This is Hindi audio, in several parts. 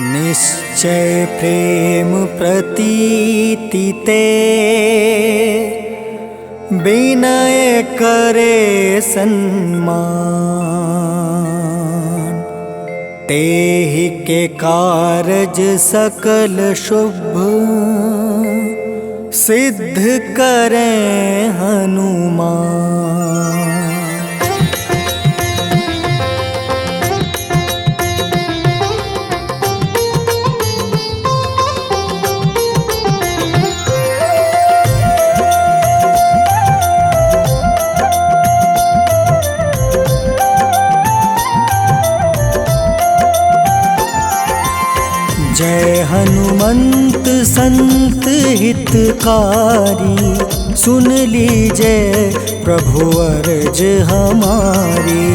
निश्चय प्रेम प्रतीति ते विनय करे सन्मान। तेहि के कारज सकल शुभ सिद्ध करें हनुमान। जय हनुमंत संत हितकारी, सुन लीजिए प्रभु अर्ज हमारी।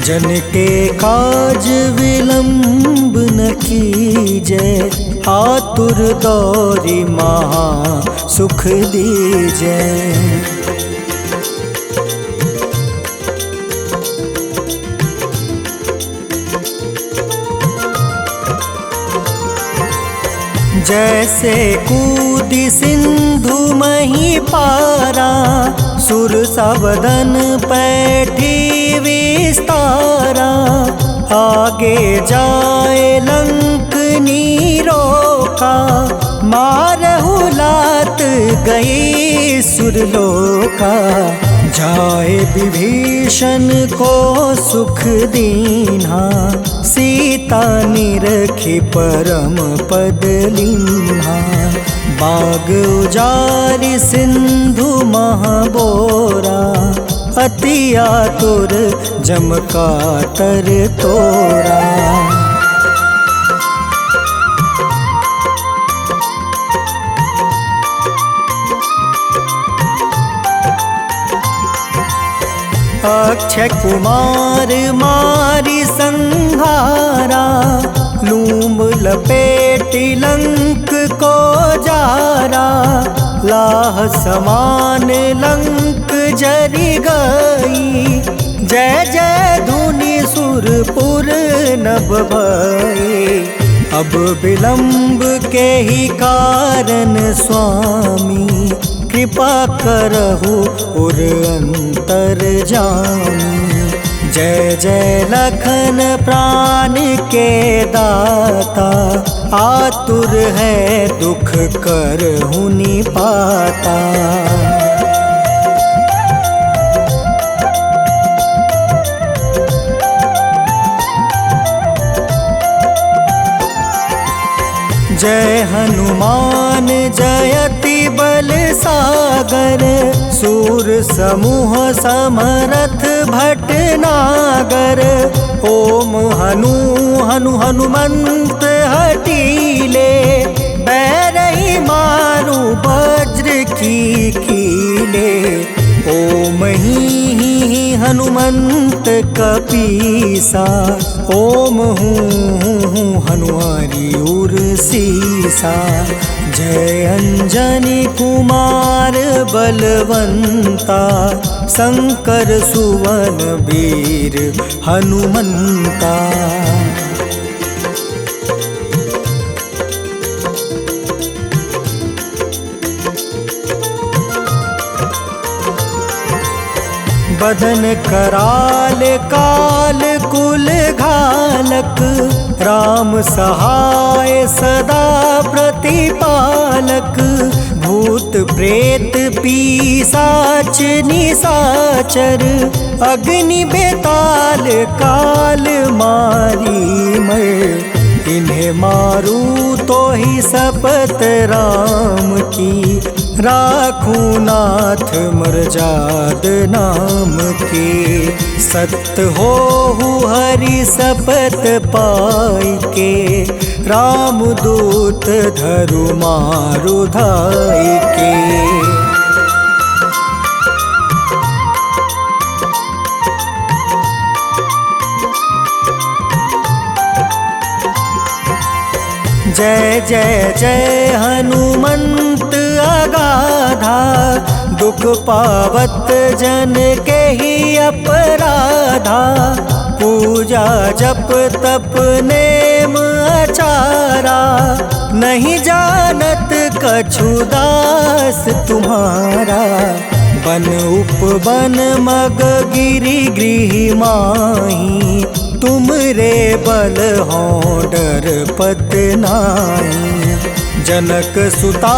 जन के काज विलंब न कीजय, आतुर दौरी महा सुख दीजय। जैसे कूदी सिंधु मही पारा, सुर सबदन पैठी विस्तारा। आगे जाए लंक नीरोका, मारहु लात गई सुरलोका। जाए विभीषण को सुख दीन्हा, सीता निरखी परम पद लीन्हा। बाग उजारि सिंधु महाबोरा, अति आतुर जम कातर तोरा। अक्षय कुमार मारी संहारा, लूम लपेटी लंक को जारा। लाह समान लंक जरि गई, जय जय धुनि सुरपुर नभ भई। अब विलंब के ही कारण स्वामी, कृपा करहु उर अंतर जामी। जय जय लखन प्राण के दाता, आतुर है दुख करहु निपाता। जय हनुमान जयति बल सागर, सूर समूह समरथ भटनागर। ओम हनु हनु हनुमंत हटीले, बैरही मारु वज्र की कीले। ओम ही हनुमंत कपीसा, ओम हूँ हनुमारी उर सीसा। जय अंजनी कुमार बलवंता, शंकर सुवन वीर हनुमंता। बदन कराल काल कुल घालक, राम सहाय सदा प्रतिपालक। भूत प्रेत पिशाच निशाचर, अग्नि बेताल काल मारी मर। इन्हें मारू तो ही शपथ राम की, राखूं नाथ मर्याद नाम की। सत्य हो हरि शपथ पाई के, राम दूत धरु मारु धाई के। जय जय जय हनुमंत अगाधा, दुख पावत जन के ही अपराधा। पूजा जप तप नेम लाचारा, नहीं जानत कछु दास तुम्हारा। बन उपवन मग गिरि गृह माही, तुम रे बल हो डर पत नाई। जनक सुता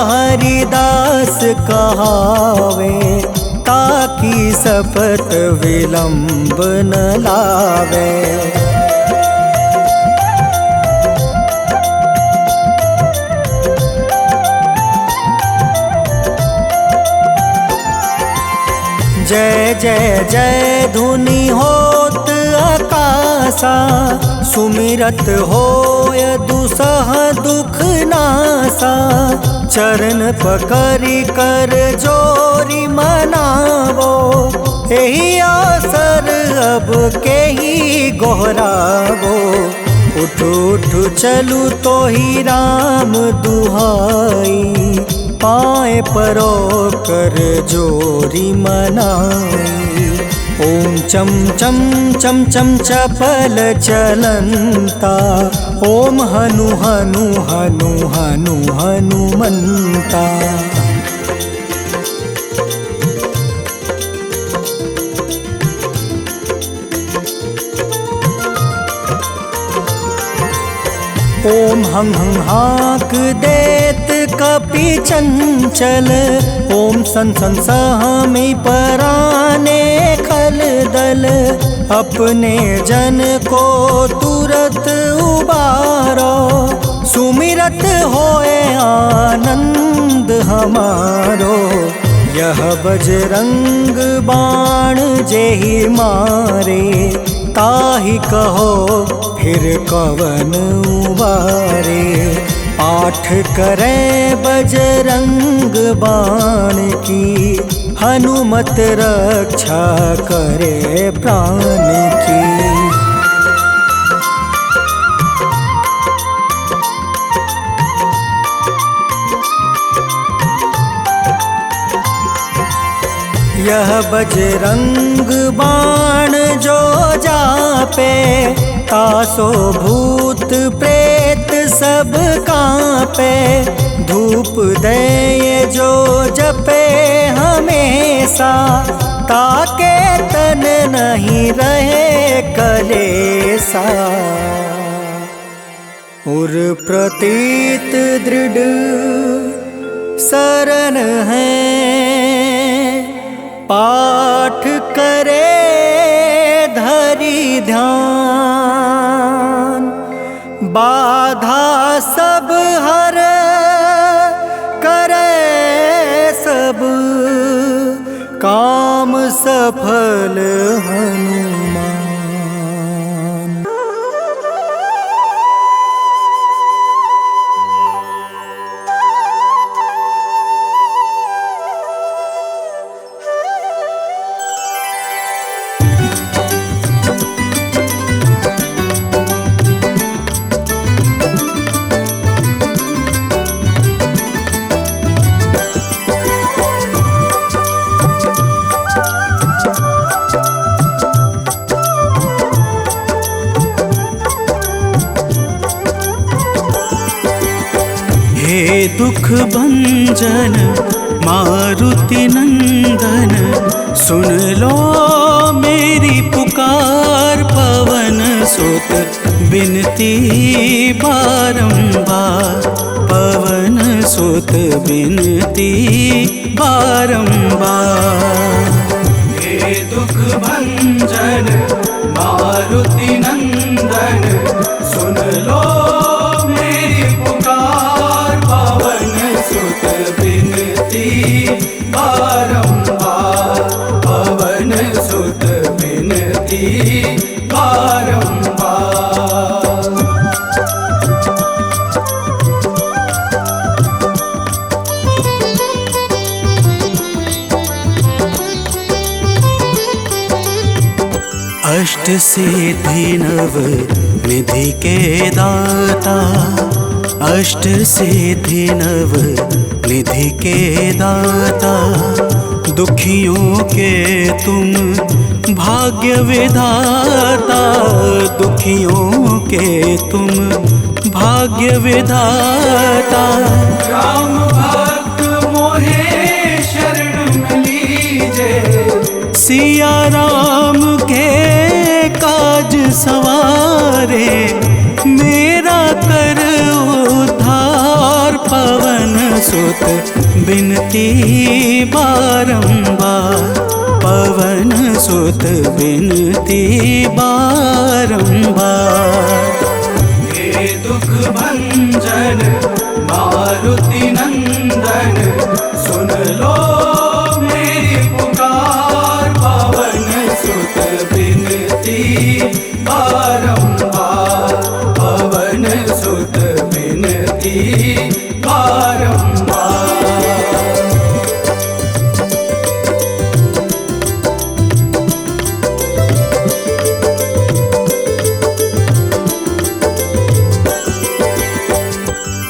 हरिदास कहावे, ताकि सपत विलंब न लावे। जय जय जय धुनि होत आकाशा, सुमिरत होय दुसह दुख नासा। चरण पकड़ि कर जोरी मनावो, एहि अवसर अब केहि गोहरावो। उठ उठ चलू तो ही राम दुहाई, पाए परो कर जोरी मनाई। ओम चम चम चम चम चपल चलंता, ओम हनु हनु हनु हनु हनुमंता। ओम हं हं हाक देत कपि चंचल, ओम सन सन सहमी पराने खल दल। अपने जन को तुरत उबारो, सुमिरत होए आनंद हमारो। यह बजरंग बाण जेहि मारे, ताहि कहो फिर कवन उबारे। पाठ करें बजरंग बाण की, हनुमत रक्षा करे प्राण की। यह बजरंग बाण जो जापे, तासो भूत प्रेत सब कांपे। धूप दे जो जपे हमेशा, ताके तन नहीं रहे कलेसा। उर प्रतीत दृढ़ शरण है, पाठ करे धरि ध्यान। बाधा सब हर करे सब, काम सफल हनुमान। हे दुख भंजन मारुति नंदन, सुन लो मेरी पुकार। पवन सुत बिनती बारंबार, पवन सुत बिनती बारंबार। हे दुख भंजन मारुति नंदन, सुन लो मेरी पुकार। पवन सुत बिनती बारंबार, पवन सुत बिनती बारंबार। अष्ट सिद्धि नव निधि के दाता, अष्ट सिद्धि नव निधि के दाता। दुखियों के तुम भाग्य विधाता, दुखियों के तुम भाग्य विधाता। राम भक्त मोहे शरण में लीजे, सिया राम के काज सवारे, मेरा कर उद्धार पवन सुत बिनती बारंबार, पवन सुत बिनती बारंबार। हे दुख भंजन मारुति नंदन, सुन लो मेरी पुकार, पवन सुत बिनती बारंबार, पवन सुत बिनती बारंबार।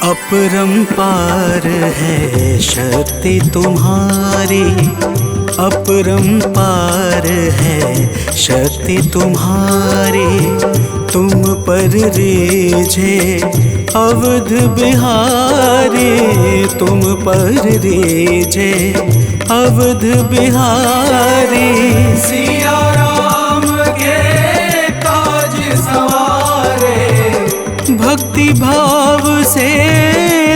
अपरंपार है शक्ति तुम्हारी, अपरंपार है शक्ति तुम्हारी, तुम पर रीझे अवध बिहारी, तुम पर रीझे अवध बिहारी। सिया राम के काज सवारे, भक्ति भाव से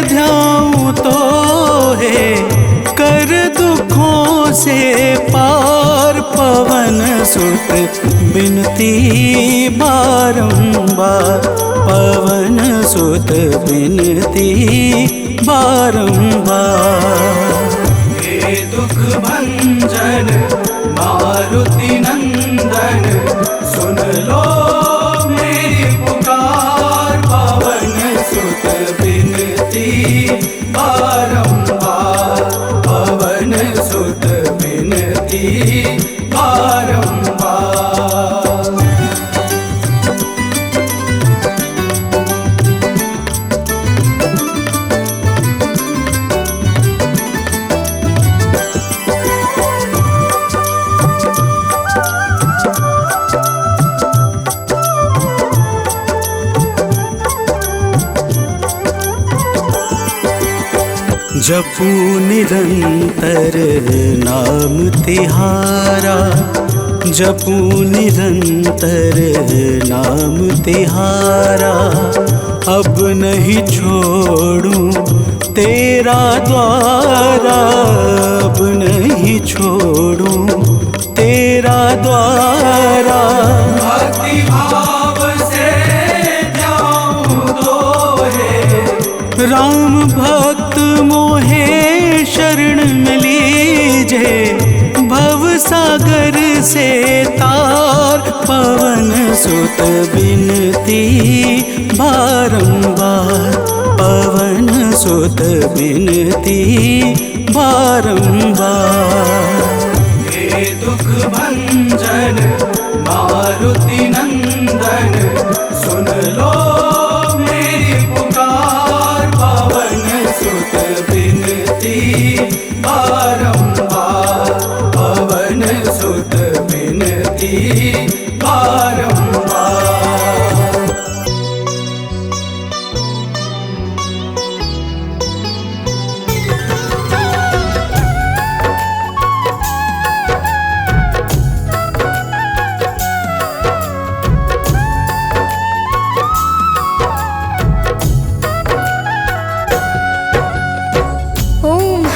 ध्याऊं तो है, कर दुखों से पार, पवन सुत बिनती बारंबार, पवन सुत बिनती बारंबार। हे दुख भंजन मारुति नंदन, सुन लो मेरी पुकार, पवन सुत बिनती बारंबार, पवन सुत बिनती बारंबार। जपू निरंतर नाम तिहारा, जपू निरंतर नाम तिहारा, अब नहीं छोड़ूं तेरा द्वारा, अब नहीं छोड़ूं तेरा द्वारा। भक्ति भाव से ध्याऊं तो है, राम भक्त मोहे शरण में लीजे, भव सागर से तार, पवन सुत बिनती बारंबार, पवन सुत बिनती बारंबार। हे दुख भंजन मारुति नंदन, सुन लो मेरी पुकार, पवन सुत बिनती बारंबार, पवन सुत बिनती बारंबार।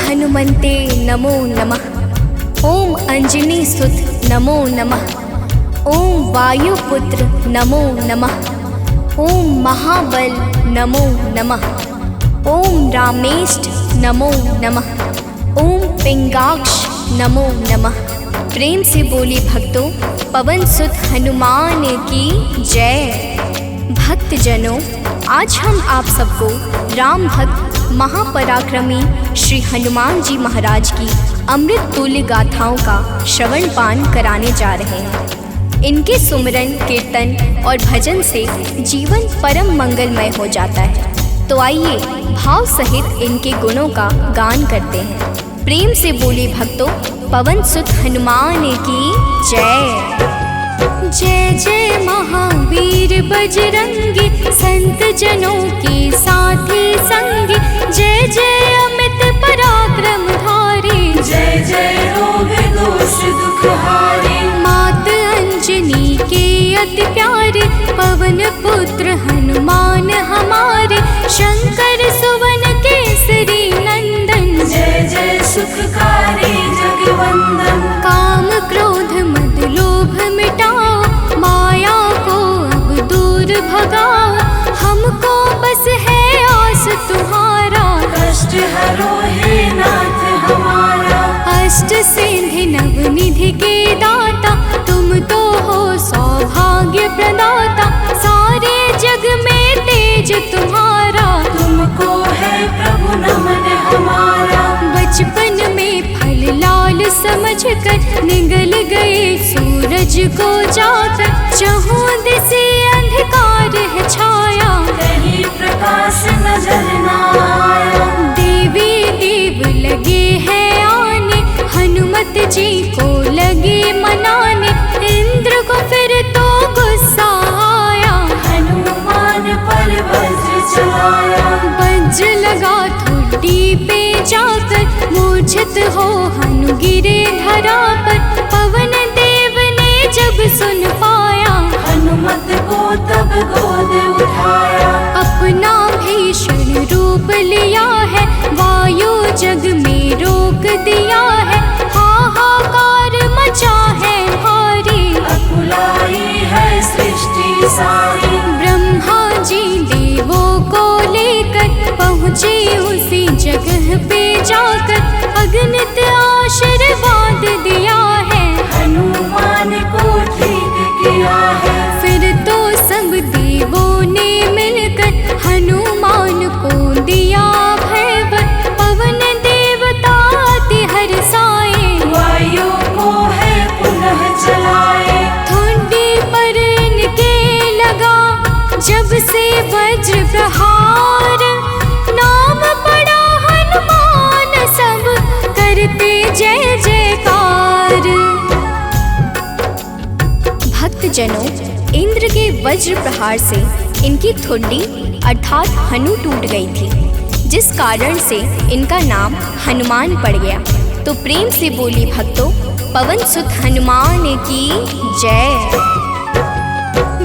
हनुमन्ते नमो नमः। ओम अंजनी सुत नमो नमः। ओम वायुपुत्र नमो नमः। ओम महाबल नमो नमः। ओम रामेष्ट नमो नमः। ओम पिंगाक्ष नमो नमः। प्रेम से बोली भक्तों, पवन सुत हनुमान की जय। भक्तजनों, आज हम आप सबको राम भक्त महापराक्रमी श्री हनुमान जी महाराज की अमृत तुल्य गाथाओं का श्रवण पान कराने जा रहे हैं। इनके सुमरन, कीर्तन और भजन से जीवन परम मंगलमय हो जाता है। तो आइए भाव सहित इनके गुणों का गान करते हैं। प्रेम से बोली भक्तों, पवन सुत हनुमान की जय। जय जय महावीर बजरंगी, संत जनों के साथी संगी। जय जय अमित पराक्रम धारी, जय जय रोग दोष दुख हारे। मात अंजनी के अति प्यारे, पवन पुत्र हनुमान हमारे। शंकर सुवन केसरी नंदन, जय जय सुखकारी जगवंदन। काम क्रोध मद लोभ मिटाओ, माया को अब दूर भगाओ। हमको बस है आस तुम्हारा, कष्ट हरो हे नाथ हमारा। अष्ट सिद्धि नवनिधि के दाता, तुम तो हो सौभाग्य प्रदाता। सारे जग में तेज तुम्हारा, तुमको है प्रभु नमन हमारा। बचपन में फल लाल समझकर, निगल गए सूरज को जाकर। चहुँ दिशे अंधकार है छाया, कहीं प्रकाश नजर न आया। देवी देव लगे हैं आने, हनुमत जी को लगे मनाने। इंद्र को फिर तो गुस्सा आया, हनुमान पर वज्र चलाया। वज्र लगा ठुड्डी पे जाकर, मूर्छित हो हनु गिरे धरा पर। पवन देव ने जब सुन पाया, हनुमत को तब गोद उठाया। अपना भीषण रूप लिया है, वायु जग में रोक दिया है। हाहाकार मचा है भारी, अकुलाई है सृष्टि सारी। ब्रह्मा जी देवों को लेकर पहुँचे उसी जगह पे जाकर। अगणित आशीर्वाद दिया है, हनुमान को ठीक किया है। फिर तो सब देवों ने मिलकर हनुमान को दिया भयवर। पवन देवता अति हर्षाए, वायु को है पुनः चलाए। ठुड्डी पर इनके लगा जब से वज्र प्रहार। नाम पड़ा हनुमान, सब करते जय जयकार। भक्तजनों, इंद्र के वज्र प्रहार से इनकी ठुड्डी अर्थात हनु टूट गई थी, जिस कारण से इनका नाम हनुमान पड़ गया। तो प्रेम से बोली भक्तों, पवन सुत हनुमान की जय।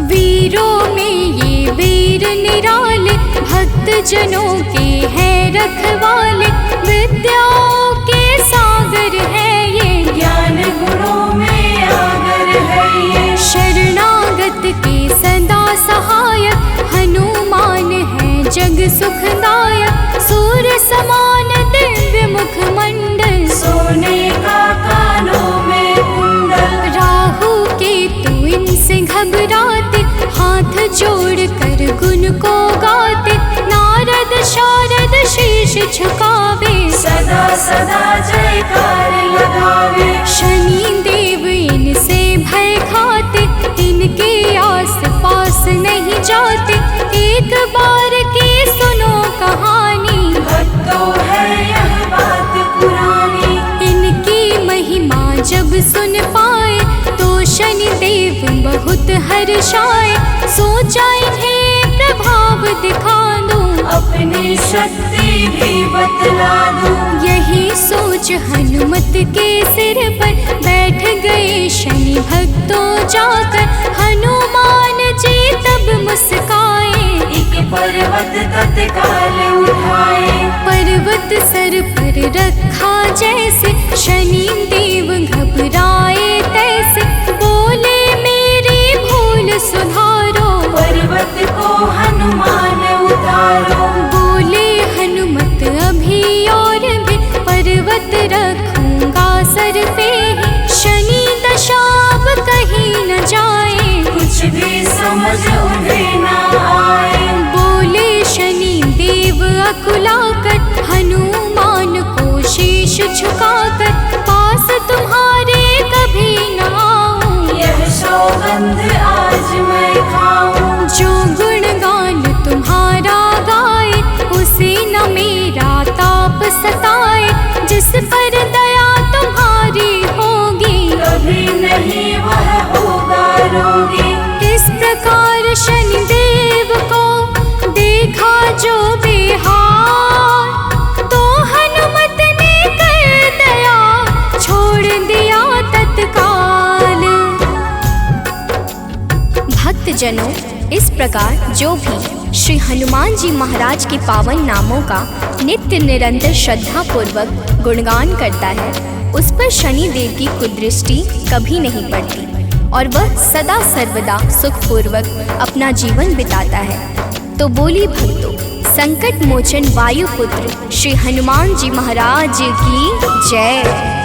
वीरों में ये वीर निराले, भक्त जनों के हैं रखवाले। विद्याओं के सागर है ये, ज्ञान गुणों में आगर है ये। शरणागत के सदा सहायक, हनुमान है जग सुखदायक। सूर्य समान दिव्य मुखमंडल, सोने का कानों में कुंडल। राहु केतु इनसे घबराते, हाथ जोड़ कर गुण को गाते। नारद शारद शीश झुकावे, सदा सदा जयकार लगावे। शनि देव इनसे भय खाते, इनके आस पास नहीं जाते। एक बार की सुनो कहानी, भक्तों है यह बात पुरानी। इनकी महिमा जब सुन पाए, तो शनि देव बहुत हर्षाए। सोचा इन्हें प्रभाव दिखा दूं, अपनी शक्ति भी बतला दूं। यही सोच हनुमत के सिर पर बैठ गए शनि भक्तों जाकर। हनुमान जी तब मुस्काए, एक पर्वत तत्काल उठाए। पर्वत सर पर रखा जैसे, शनि देव घबराए तैसे। बोले मेरी भूल सुधारो, पर्वत को हनुमान उतारो। बोले हनुमत अभी और भी, पर्वत रखूंगा सर पे ही। शनि दशा अब कहीं न जाए, कुछ भी समझ उन्हें न आए। बोले शनि देव अकुलाकर, हनुमान को शीश झुकाकर। पास तुम्हारे कभी न आऊं, यह सौगंध आज मैं खाऊं। जो गुणगान तुम्हारा गाए, उसे न मेरा ताप सताए। जिस पर दया तुम्हारी होगी, कभी नहीं वह होगा भक्तजनों, इस प्रकार जो भी श्री हनुमान जी महाराज के पावन नामों का नित्य निरंतर श्रद्धा पूर्वक गुणगान करता है, उस पर शनि देव की कुदृष्टि कभी नहीं पड़ती और वह सदा सर्वदा सुखपूर्वक अपना जीवन बिताता है। तो बोली भक्तों, संकट मोचन वायुपुत्र श्री हनुमान जी महाराज की जय।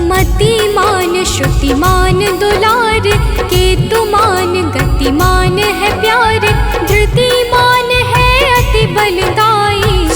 मतिमान श्रुतिमान दुलार, केतुमान गतिमान है प्यार, धृतिमान है अति बलदाई,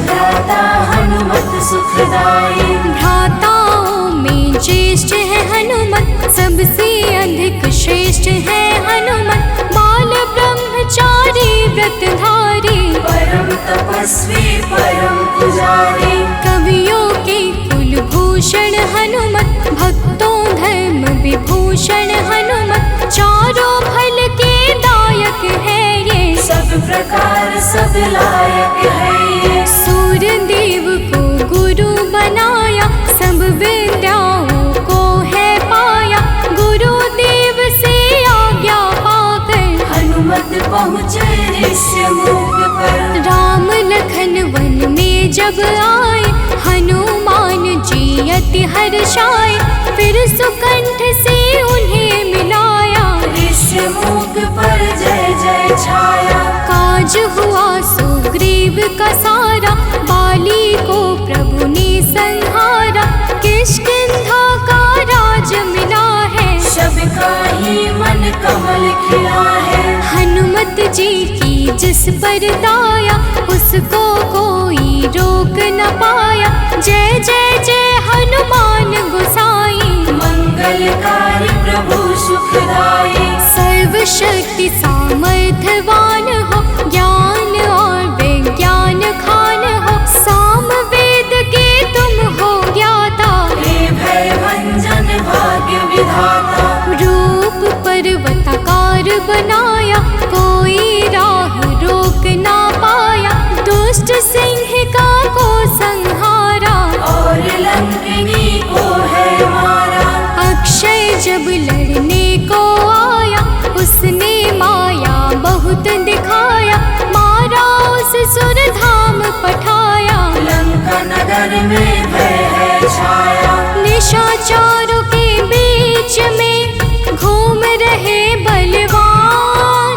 भ्राता हनुमत सुखदाई। भ्राताओं में ज्येष्ठ है हनुमत, सबसे अधिक श्रेष्ठ है हनुमत, बाल ब्रह्मचारी व्रतधारी, परम तपस्वी परम पुजारी, कवियों के कुलभूषण हनुमत, भक्तों धर्म विभूषण हनुमत, चारों फल के दायक है ये, सब प्रकार सब लायक है ये। सूर्य देव को गुरु बनाया, सब विद्याओं को है पाया, गुरु देव से आज्ञा पाकर हनुमत पहुँचे ऋष्यमुख पर। राम लखन वन में जब आए, हनुमान जी अति हर्षाए, फिर सुकंठ से उन्हें मिलाया, ऋष्यमुख पर जय जय छाया। काज हुआ सुग्रीव का सारा, बाली को प्रभु ने संहारा, किष्किंधा का राज मिला है, सबका ही मन कमल खिला है। हनुमत जी की जिस पर दाया, उसको कोई रोक न पाया, जय जय जय हनुमान गोसाई, मंगलकारी प्रभु सुखदाई। सर्वशक्ति सामर्थ्यवान हो, ज्ञान और विज्ञान खान हो, साम वेद के तुम हो ज्ञाता, हे भय भंजन भाग्य विधाता। रूप पर्वताकार बनाया, कोई राह रोक ना पाया, दुष्ट सिंह का को संहारा, और लंकिनी को है मारा। अक्षय जब लड़ने को आया, उसने माया बहुत दिखाया, मारा उस सुरधाम पठाया, लंका नगर में भय है छाया। निशाचरों के बीच में घूम रहे बलवान,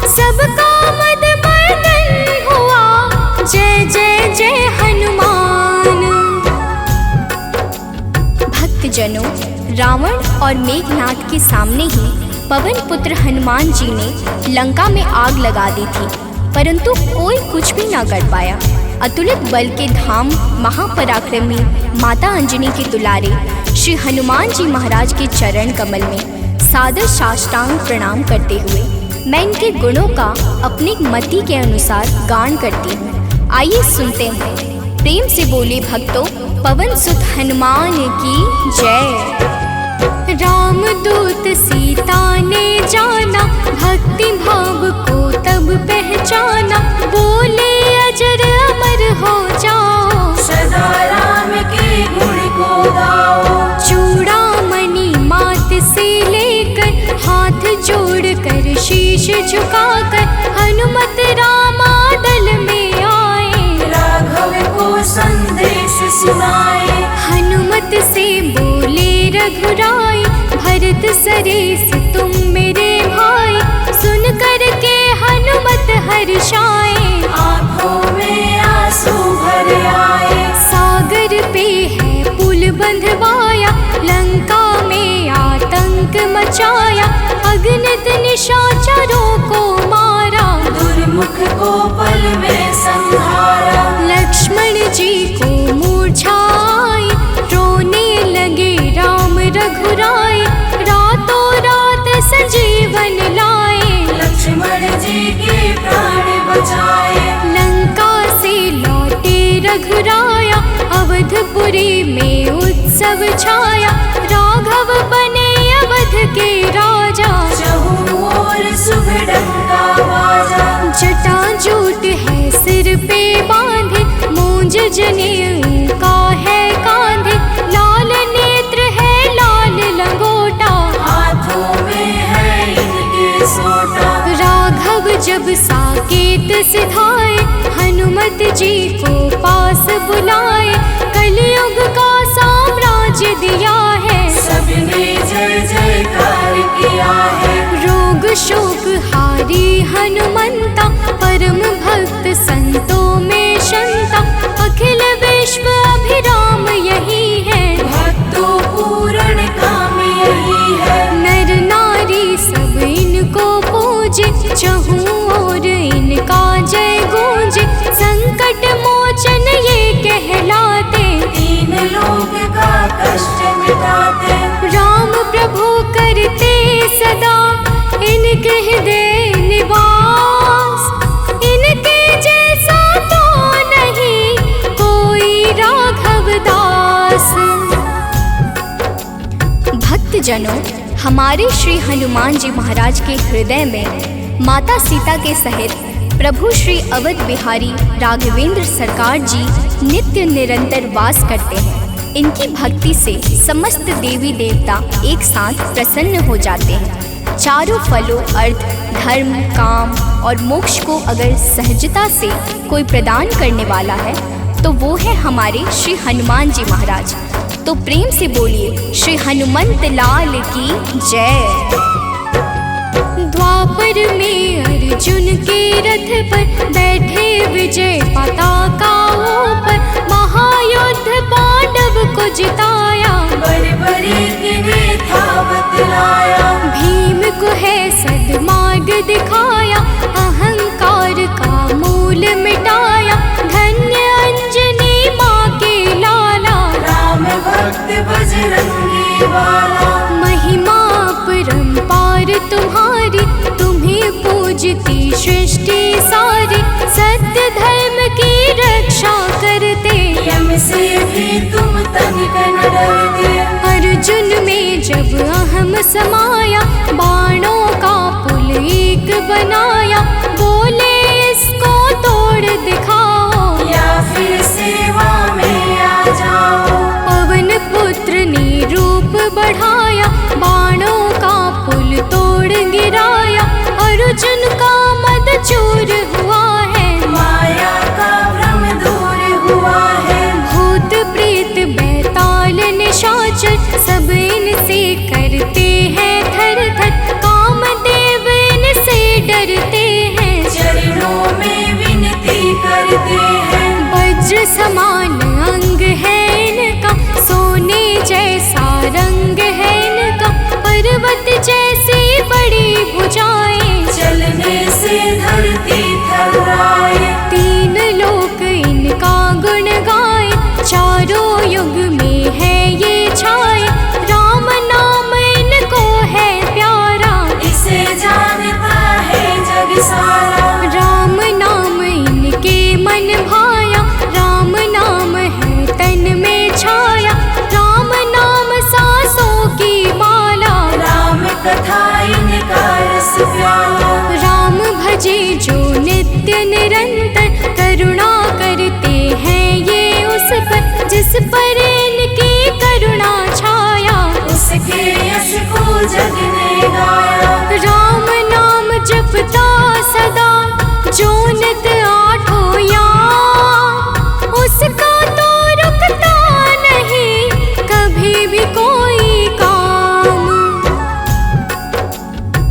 सबका मद मर्दन हुआ, जय जय जय हनुमान। भक्तजनों, रावण और मेघनाथ के सामने ही पवन पुत्र हनुमान जी ने लंका में आग लगा दी थी, परंतु कोई कुछ भी ना कर पाया। अतुलित बल के धाम महापराक्रमी माता अंजनी के दुलारे श्री हनुमान जी महाराज के चरण कमल में सादर साष्टांग प्रणाम करते हुए मैं इनके गुणों का अपनी मति के अनुसार गान करती हूँ। आइए सुनते हैं। प्रेम से बोले भक्तों, पवन सुत हनुमान की जय। रामदूत सीता ने जाना, भक्ति भाव को तब पहचाना, बोले अजर अमर हो जाओ, सदा राम के गुण को गाओ। चूड़ामणि मात से लेकर, हाथ जोड़कर शीश झुकाकर, हनुमत रामा दल में आए, राघव को संदेश सुनाए। हनुमत से बोले रघुराई, भरत सरेस तुम मेरे भाई, सुन कर के हनुमत हर्षाए, आँखों में आंसू भर आए। सागर पे है पुल बंधवाया, लंका में आतंक मचाया, अगणित निशाचरों को मारा, दुर्मुख को पल में संहारा। लक्ष्मण जी को मूर्छा आई, रोने लगे राम रघुराई, रातों रात संजीवन लाए, लक्ष्मण जी के प्राण बचाए। लंका से लौटे रघुराया, अवधपुरी में उत्सव छाया, राघव बने अवध के राजा, चहुँ ओर सुभडंका बाजा। जटाजूट है सिर पे बांधे, मूंज जनेऊ का है कांधे, लाल नेत्र है लाल लंगोटा, हाथों में है इनके सोटा। तुम्हारी हनुमंता, परम भक्त संतों में शंता, अखिल विश्व अभिराम यही है, भक्तों पूर्ण काम यही है। नर नारी सब इनको पूजे, चहु और इनका जय गूंजे, संकट मोचन ये कहलाते, तीन लोक का कष्ट मिटाते। राम प्रभु करते सदा इनके हृदय निवास, इनके जैसा तो नहीं कोई राघव दास। भक्तजनों, हमारे श्री हनुमान जी महाराज के हृदय में माता सीता के सहित प्रभु श्री अवध बिहारी राघवेंद्र सरकार जी नित्य निरंतर वास करते हैं। इनकी भक्ति से समस्त देवी देवता एक साथ प्रसन्न हो जाते हैं। चारों फलों अर्थ, धर्म, काम और मोक्ष को अगर सहजता से कोई प्रदान करने वाला है तो वो है हमारे श्री हनुमान जी महाराज। तो प्रेम से बोलिए श्री हनुमंत लाल की जय। द्वापर में अर्जुन के रथ पर बैठे विजय पताकाओं पर, महायुद्ध पांडव को जिताया, बड़े गिने था बतलाया। भीम को है सद्मार्ग दिखाया, अहंकार का मूल मिटाया, धन्य अंजनी माँ के लाला, राम भक्त बजरंगी वाला। महिमा परंपार तुम्हारी, तुम्हें पूजती सृष्टि सारी, सत्य धर्म की रक्षा करते, यम से भी तुम तनिक न डरते। अर्जुन में जब अहम समाया, बाणों का पुल एक बनाया, बोले इसको तोड़ दिखाओ, या फिर सेवा में आ जाओ। पवन पुत्र ने रूप बढ़ाया, बाणों का पुल तोड़ गिराया, अर्जुन का मद चूर हुआ है, माया का भ्रम दूर हुआ है। भूत प्रेत बैताल निशाचर सब इनसे करते हैं थर थर, कामदेव इनसे डरते हैं, चरणों में विनती करते हैं। वज्र समान अंग है इनका, सोने जैसा रंग है इनका, पर्वत जैसी बड़ी भुजाएं, चलने से धरती थर्राए। तीन लोक इनका गुण गाए, चारों युग में है ये छाए, राम नाम इनको है प्यारा, इसे जानता है जग सारा। राम नाम इनके मन भाया, राम नाम है तन में छाया, राम नाम सांसों की माला, राम कथा इनका रस प्याला। राम भजे जो नित्य निरंतर, करुणा करते हैं ये उस पर, जिस पर इनकी करुणा छाया, उसके यश को जग ने गाया। राम नाम जपता सदा जो नित आठों याम, उसका तो रुकता नहीं कभी भी कोई काम।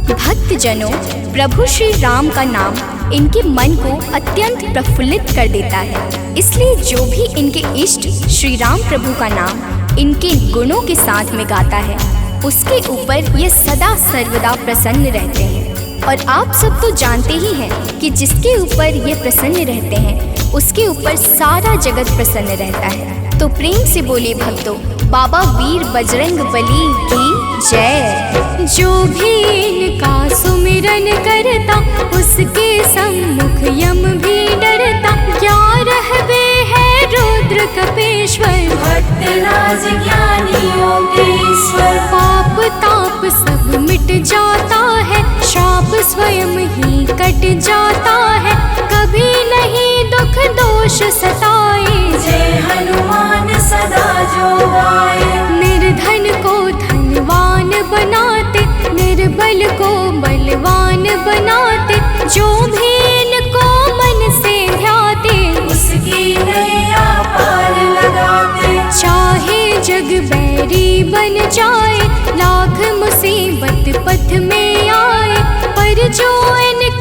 भक्तजनों, प्रभु श्री राम का नाम इनके मन को अत्यंत प्रफुल्लित कर देता है, इसलिए जो भी इनके इष्ट श्री राम प्रभु का नाम इनके गुणों के साथ में गाता है, उसके ऊपर ये सदा सर्वदा प्रसन्न रहते हैं। और आप सब तो जानते ही हैं कि जिसके ऊपर ये प्रसन्न रहते हैं उसके ऊपर सारा जगत प्रसन्न रहता है। तो प्रेम से बोले भक्तों, बाबा वीर बजरंग बली की जय। जो भी इनका सुमिरन करता, उसके सम्मुख यम भी डरता, 11 वे है रुद्र कपेश्वर, भक्त राज ज्ञानी योगेश्वर। पाप ताप सब मिट जाता है, शाप स्वयं ही कट जाता है, कभी नहीं दुख दोष सताए, जय हनुमान सदा जो गाए। निर्धन को धनवान बनाते, निर्बल को बलवान बनाते, जो भी इनको मन से ध्याते, उसकी नैया पार लगाते। चाहे जग बैरी बन जाए, लाख मुसीबत पथ में आए, पर जो इनके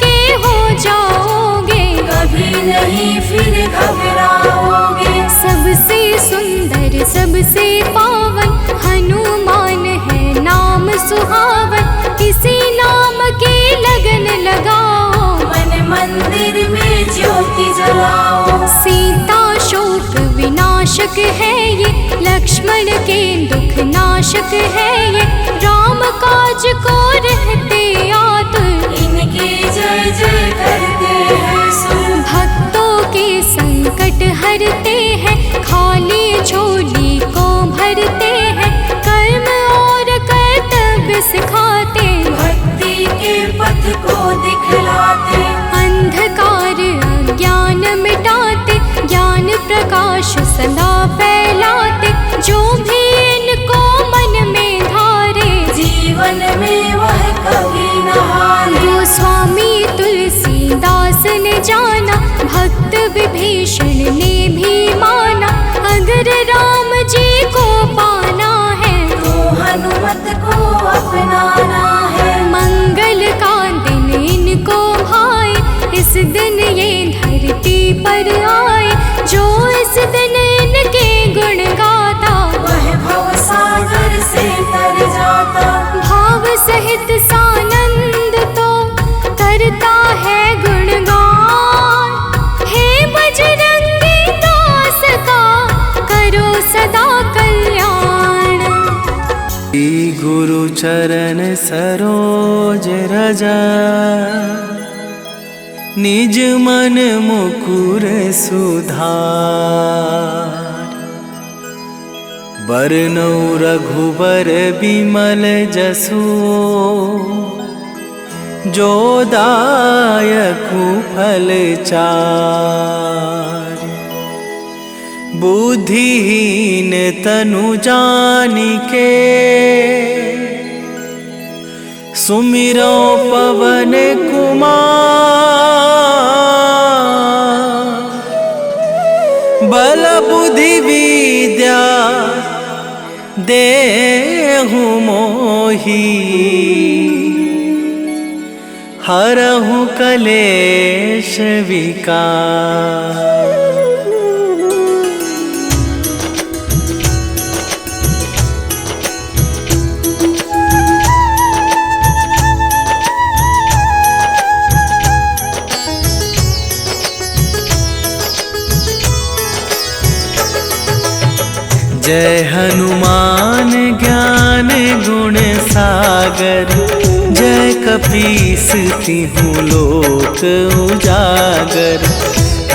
घबराओगे। सबसे सुंदर सबसे पावन हनुमान है नाम सुहावन। इसी नाम के लगन लगाओ, मन मंदिर में ज्योति जलाओ। सीता शोक विनाशक है ये, लक्ष्मण के दुख नाशक है ये। राम काज को रहते आतुर, इनके जय जय करते हैं सुर। भक्तों के संकट हरते हैं, खाली झोली को भरते हैं। कर्म और कर्तव्य सिखाते, भक्ति के पथ को दिखलाते। अंधकार अज्ञान मिटाते, ज्ञान प्रकाश सदा फैलाते। जो भी इनको मन में धारे, जीवन में वह कभी न हारे। गोस्वामी तुलसीदास ने जाना, भक्त विभीषण ने भी माना। अगर राम जी को पाना है, तो हनुमत को अपनाना है। मंगल का दिन इनको भाए, इस दिन ये धरती पर आए। जो इस दिन इनके गुण गाता, वह भव सागर से तर जाता। भाव सहित सानंद तो करता है गुणगान। हे बजरंगी दास का करो सदा कल्याण। श्री गुरु चरण सरोज रजा, निज मन मुकुर सुधार। बरनौ रघुबर बिमल जसु, जो दायकु फल चार। बुद्धिहीन तनु जानिके, सुमिरो पवन कुमार। बल बुद्धि विद्या देहु मोहि, हरहु कलेश विकार। जय हनुमान ज्ञान गुण सागर। जय कपीस तिहु लोक उजागर।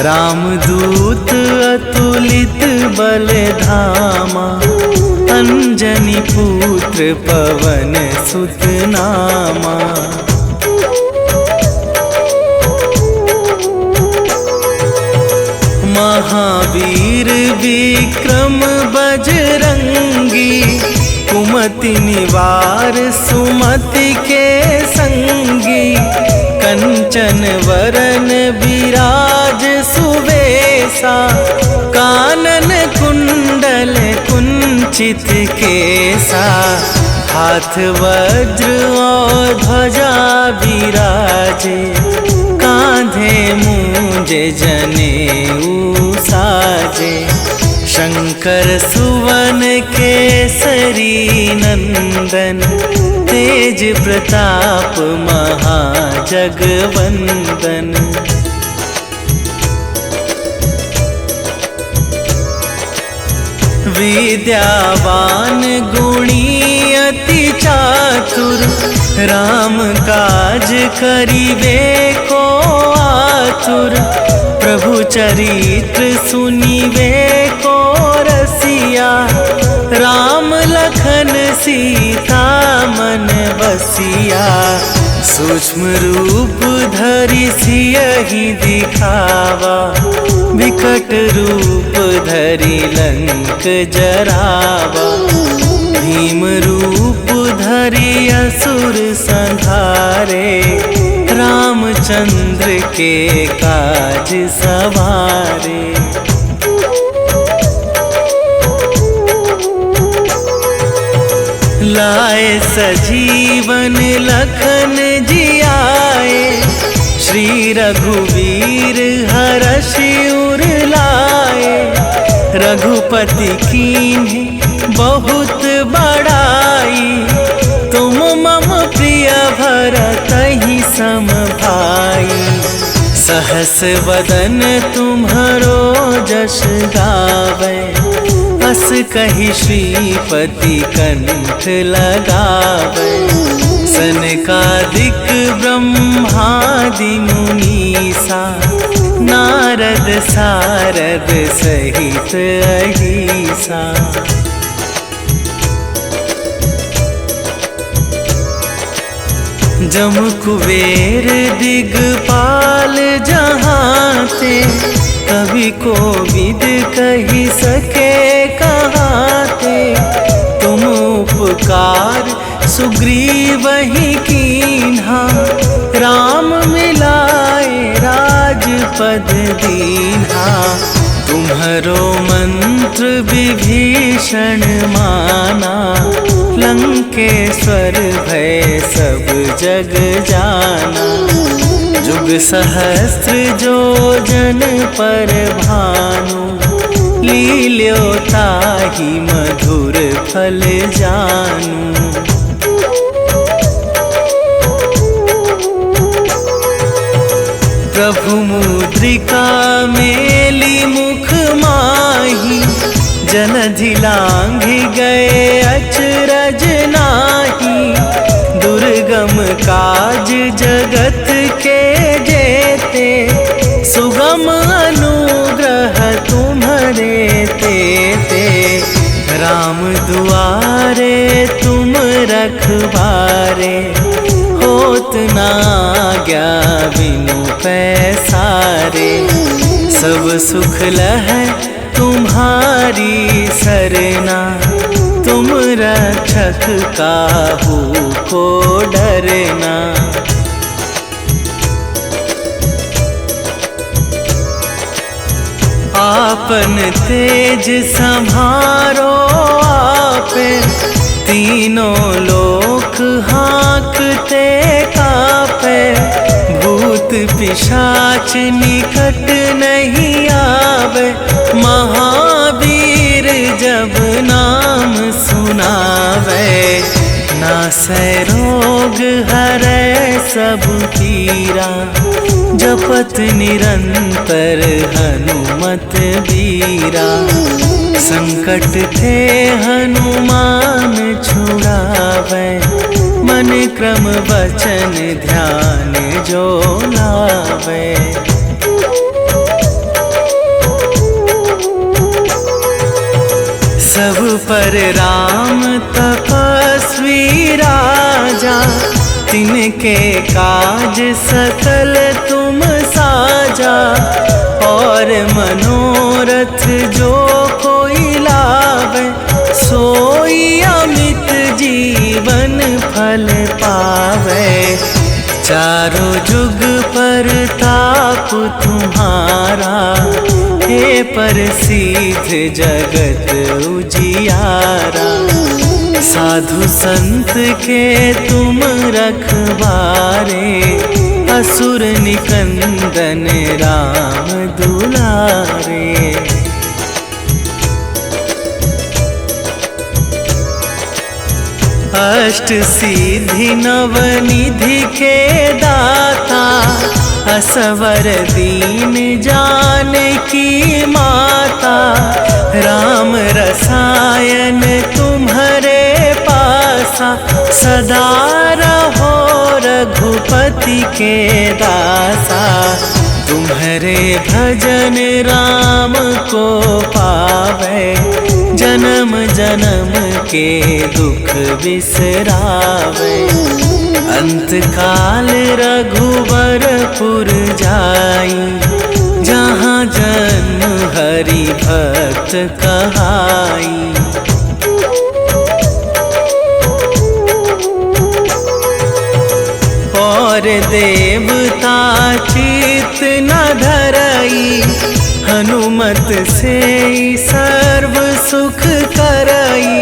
रामदूत अतुलित बल धामा, अंजनी पुत्र पवन सुत नामा। महावीर विक्रम बजरंगी, कुमति निवार सुमति के संगी। कंचन वरन विराज सुवेशा, कानन कुंडल कुंचित केसा। हाथ वज्र और ध्वजा विराजे, कांधे मूंज जनेऊ साजे। शंकर सुवन केसरी नंदन, तेज प्रताप महाजगवंदन। विद्यावान गुणी अति चातुर, राम काज करिबे को आतुर। प्रभु चरित्र सुनिबे को रसिया, राम लखन सीता मन बसिया। सूक्ष्म रूप धरि सियहि दिखावा, विकट रूप धरि लंक जरावा। भीम रूप धरि असुर संहारे, रामचंद्र के काज सवारे। लाए सजीवन लखन जियाए, श्री रघुवीर हरषि उर लाए, रघुपति कीन्ही बहुत बड़ाई। तुम मम प्रिय भरतहि सम भाई, सहस वदन तुम्हरो जस गावे। अस कहि श्रीपति कंठ लगावे, सनकादिक ब्रह्मादि मुनीसा, नारद सारद सहित अहिसा। जम कुबेर दिगपाल जहाँ ते, कवि कोविद कही सके कहाँ ते। तुम उपकार सुग्रीवहि कीन्हा, राम मिलाए राजपद दीन्हा। तुम्हरो मंत्र विभीषण माना, लंकेश्वर भय सब जग जाना। जुग सहस्त्र जो जन पर भानु, लील्यो ताहि मधुर फल जानू। प्रभु मुद्रिका मेली मुख माही, जलधि लांघि गए अचरज नाही। दुर्गम काज जगत के जेते, सुगम अनुग्रह तुम्हरे तेते। राम दुआरे तुम रखवारे, होत न आज्ञा बिनु पैसारे। सब सुख लहै तुम्हारी सरना, तुम रक्षक काहू को डरना। आपन तेज संभारो आपे, तीनों लोक हाँकते कापे। भूत पिशाच निकट नहीं आवे, महावीर जब नाम सुनावे। नासै रोग हरै सब पीरा, जपत निरंतर हनुमत बीरा। संकट ते हनुमान छुड़ावे, मन क्रम वचन ध्यान जो लावे। सब पर राम तपस्वी राजा, तिनके काज सकल तुम साजा। और मनोरथ जो कोई लावे, सोई अमित जीवन फल पावे। चारों जुग पर ताप तुम्हारा, हे प्रसिद्ध जगत उजियारा। साधु संत के तुम रखवारे, असुर निकंदन राम दुलारे। अष्ट सिद्धि नव निधि के दाता, असवर दीन जानकी माता। राम रसायन तुम्हरे पासा, सदा रहो रघुपति के दासा। तुम्हरे भजन राम को पावे, जन्म जन्म के दुख बिसरावे। अंत काल रघुवरपुर जाई, जहाँ जन्म हरि भक्त कहाई। और देवता चित न धरई, हनुमत से सर्व सुख करई।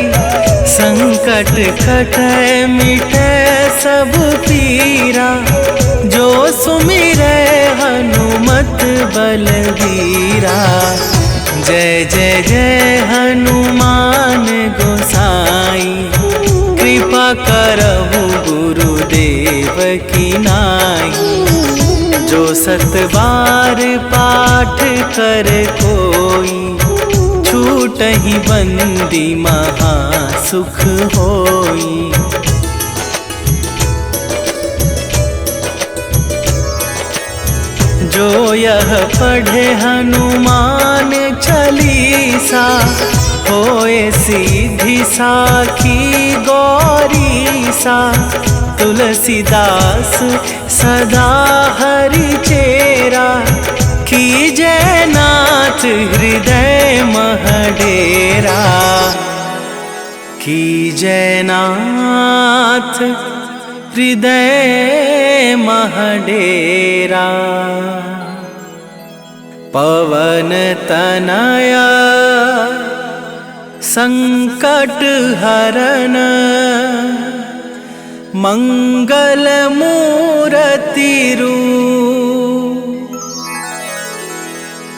संकट कटै मिटै सब पीरा, जो सुमिरै हनुमत बलबीरा। जय जय जय हनुमान गोसाई, कृपा करहु गुरुदेव की नाई। जो सत बार पाठ कर कोई, छूटहि बंदी महा सुख होई। जो यह पढ़े हनुमान चालीसा, होए सीधी साखी गौरीसा। तुलसीदास सदा हरि चेरा, कीजै नाथ हृदय मह डेरा। कीजै नाथ हृदय मह डेरा। पवन तनया संकट हरन, मंगल मूरति रूप।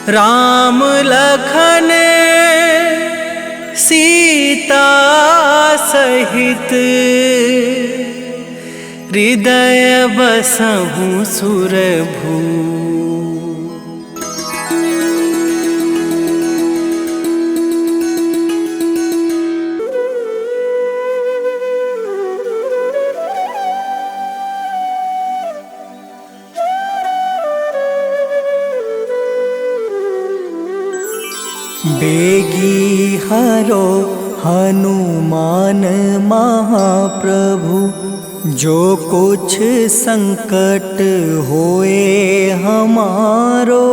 राम लखन सीता सहित, हृदय बसहु सुरभू। बेगी हरो हनुमान महाप्रभु, जो कुछ संकट होए हमारो।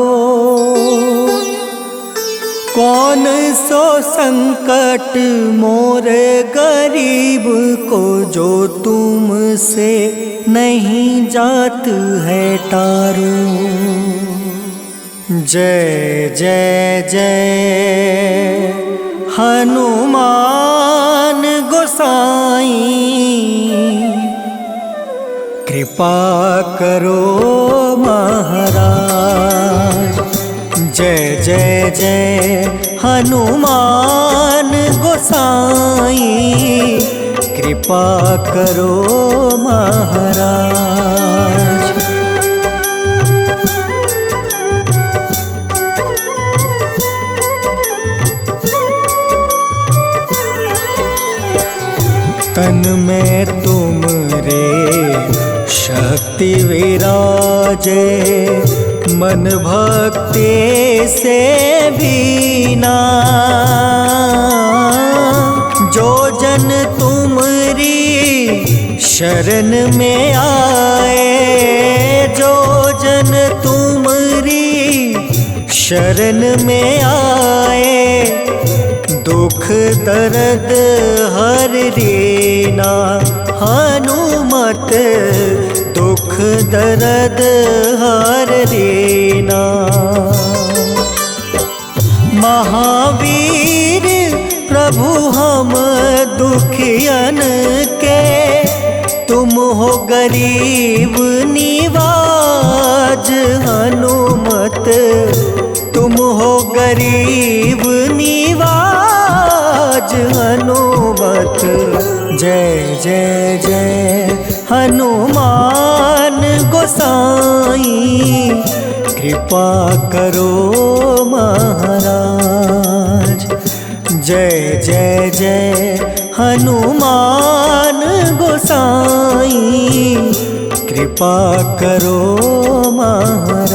कौन सो संकट मोर गरीब को, जो तुमसे नहीं जात है टारो। जय जय जय हनुमान गोसाई, कृपा करो महाराज। जय जय जय हनुमान गोसाई, कृपा करो महाराज। तन में तुमरे शक्ति विराजे, मन भक्ति से बीना। जो जन तुमरी शरण में आए, जो जन तुमरी शरण में आए। दुख दर्द हर लेना हनुमत, दुख दर्द हर लेना। महावीर प्रभु हम दुखियन के, तुम हो गरीब निवाज हनुमत। तुम हो गरीब निवाज हनुमत। जय जय जय हनुमान गोसाई, कृपा करो महाराज। जय जय जय हनुमान गोसाई, कृपा करो महाराज।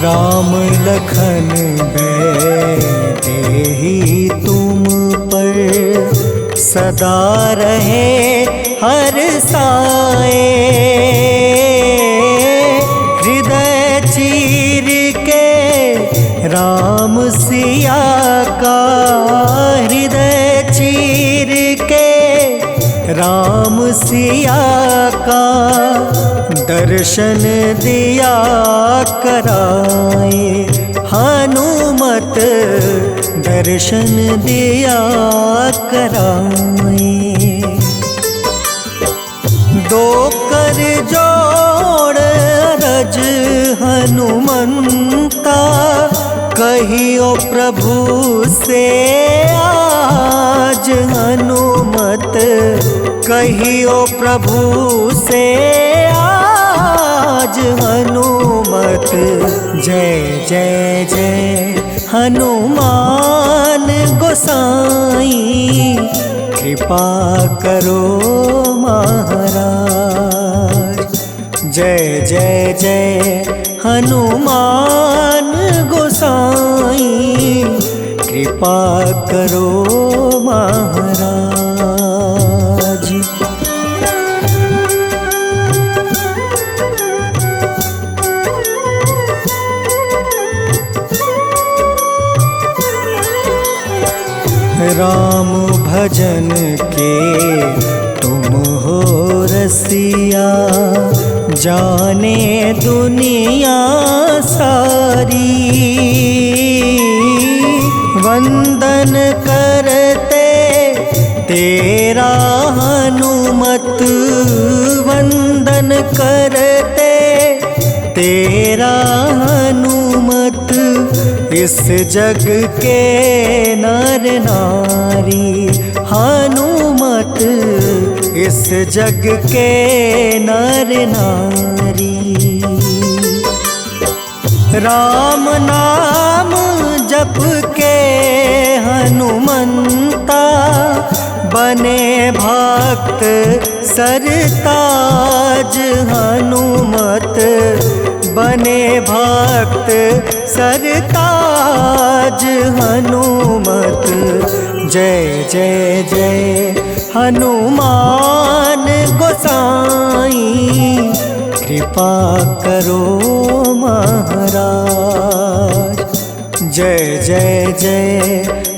राम लखन देहि तुम पर, सदा रहे हर साए। हृदय चीर के राम सिया का, हृदय चीर के राम सिया का दर्शन दिया कराए, हनुमत दर्शन दिया कराए। दो कर जोड़ रज हनुमंता, कहियो प्रभु से आज हनुमत, कहियो प्रभु से आज हनुमत। जय जय जय हनुमान गोसाई, कृपा करो महाराज। जय जय जय हनुमान गोसाई, कृपा करो महाराज। राम भजन के तुम हो रसिया, जाने दुनिया सारी। वंदन करते तेरा हनुमत, वंदन करते तेरा हनुमत। इस जग के नर नारी हनुमत, इस जग के नर नारी। राम नाम जप के हनुमंता, बने भक्त सरताज हनुमत, बने भक्त सरताज हनुमत। जय जय जय हनुमान गोसाई, कृपा करो महाराज। जय जय जय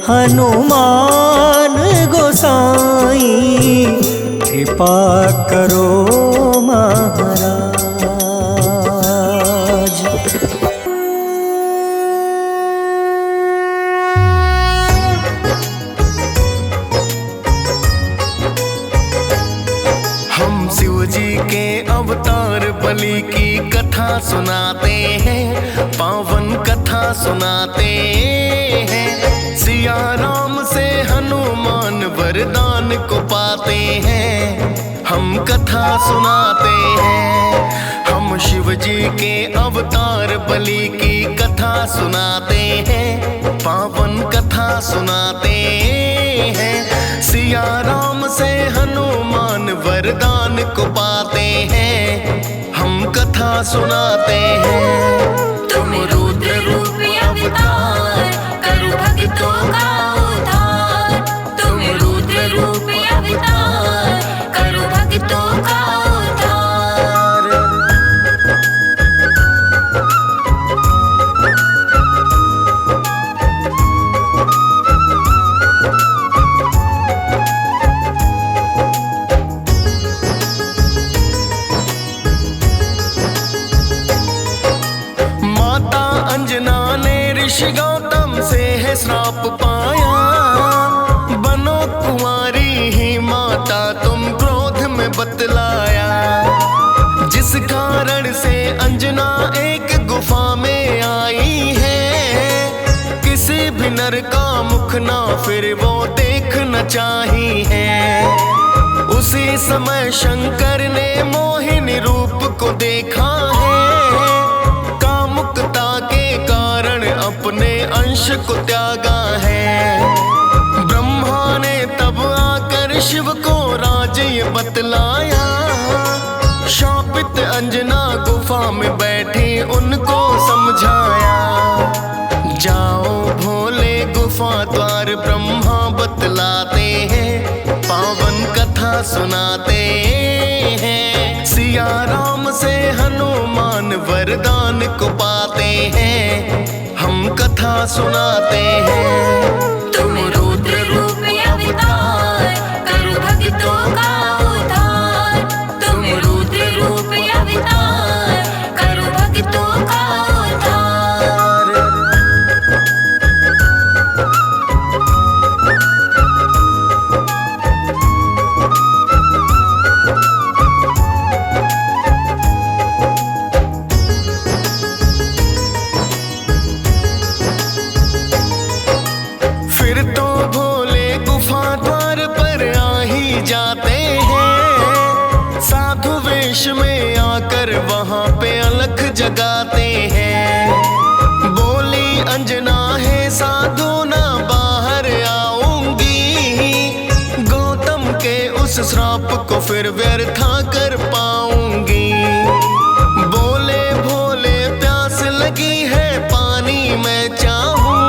हनुमान गोसाई, कृपा करो महाराज। हम शिव जी के अवतार बलि की कथा सुनाते हैं, पावन कथा सुनाते हैं। सिया राम से हनुमान वरदान को पाते हैं, हम कथा सुनाते हैं। हम शिव जी के अवतार बलि की कथा सुनाते हैं, पावन कथा सुनाते हैं। सिया राम से हनुमान वरदान को पाते हैं, हम कथा सुनाते हैं। तुम रुद्र रूप अवतार, करो भक्तों का उद्धार। तुम रुद्र रूप अवतार, करो भक्तों का उद्धार। अंजना ने ऋषि गौतम से है श्राप पाया, बनो कुंवारी ही माता तुम क्रोध में बतलाया। जिस कारण से अंजना एक गुफा में आई है, किसी भी नर का मुख ना फिर वो देखना चाही है। उसी समय शंकर ने मोहिनी रूप को देखा है, कामुकता के कारण अपने अंश को त्यागा है। ब्रह्मा ने तब आकर शिव को राज ये बतलाया, शापित अंजना गुफा में बैठी उनको समझाया। जाओ भोले गुफा द्वार ब्रह्मा बतलाते हैं, पावन कथा सुनाते हैं। सिया राम से हनुमान वरदान को पाते हैं, हम कथा सुनाते हैं। तुम रुद्र रूप अवतार, करो भक्तों का साधु वेश में आकर वहां पे अलख जगाते हैं। बोली अंजना है साधु ना बाहर आऊंगी, गौतम के उस श्राप को फिर व्यर्था कर पाऊंगी। बोले भोले प्यास लगी है पानी मैं चाहूं,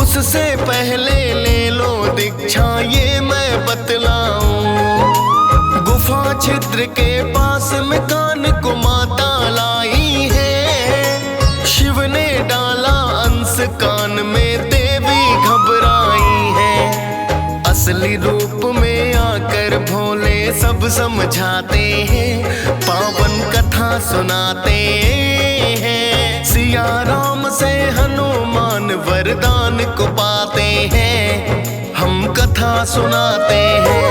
उससे पहले ले लो दीक्षा ये मैं बतलाऊं। गुफा छिद्र के पास में कान को माता लाई है, शिव ने डाला अंश कान में देवी घबराई है। असली रूप में आकर भोले सब समझाते हैं, पावन कथा सुनाते हैं। सिया राम से हनुमान वरदान को पाते हैं, हम कथा सुनाते हैं।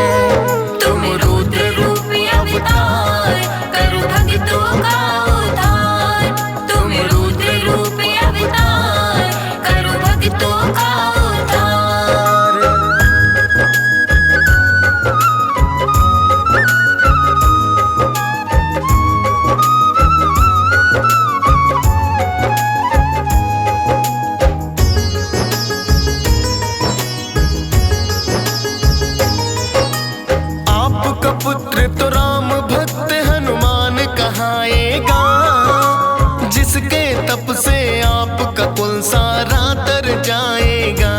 तुम रुद्र रूपी अवतार करो भक्तों का उद्धार। तुम रुद्र रूपी अवतार करो भक्तों का उद्धार। आपका पुत्र तो राम भक्त हनुमान कहाएगा, जिसके तप से आपका कुल सारा तर जाएगा।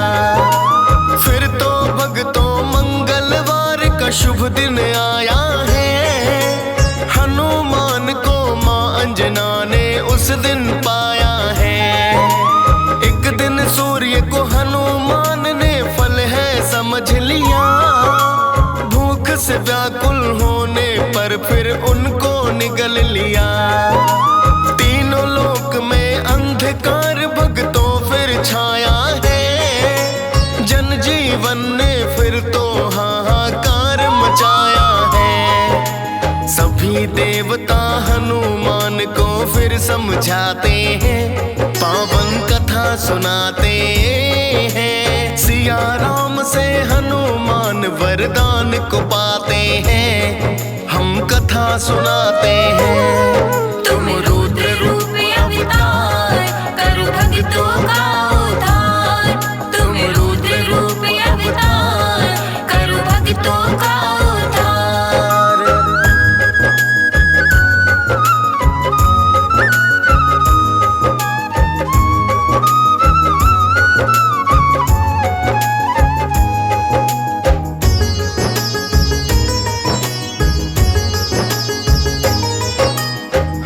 फिर तो भक्तों मंगलवार का शुभ दिन आया है, हनुमान को मां अंजना ने उस दिन पाया है। एक दिन सूर्य को हनुमान ने फल है समझ लिया, भूख से व्याकुल होने पर फिर उनको निगल लिया। तीनों लोक में अंधकार भक्तों फिर छाया है, जनजीवन ने फिर तो हाहाकार मचाया है। सभी देवता हनुमान को फिर समझाते हैं, पावन कथा सुनाते हैं। सिया राम से हनुमान वरदान को पाते हैं, हम कथा सुनाते हैं। तुम रुद्र रूपी अवतार करो भक्तों का उद्धार। तुम रुद्र रूपी अवतार करो भक्तों का उद्धार।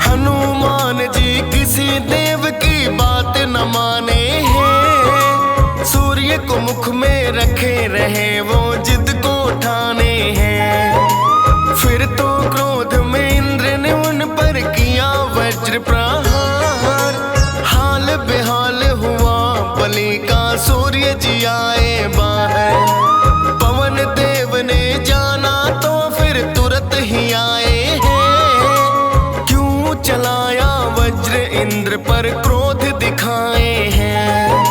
हनुमान जी किसी देव की बात न माने हैं, सूर्य को मुख में रखे रहे वो जिद को ठाने हैं। फिर तो क्रोध में इंद्र ने उन पर किया वज्र प्रहार, हाल बेहाल हुआ बलि का सूर्य जी आए बाहर। पवन देव ने जाना तो फिर तुरंत ही आए हैं, चलाया वज्र इंद्र पर क्रोध दिखाए हैं।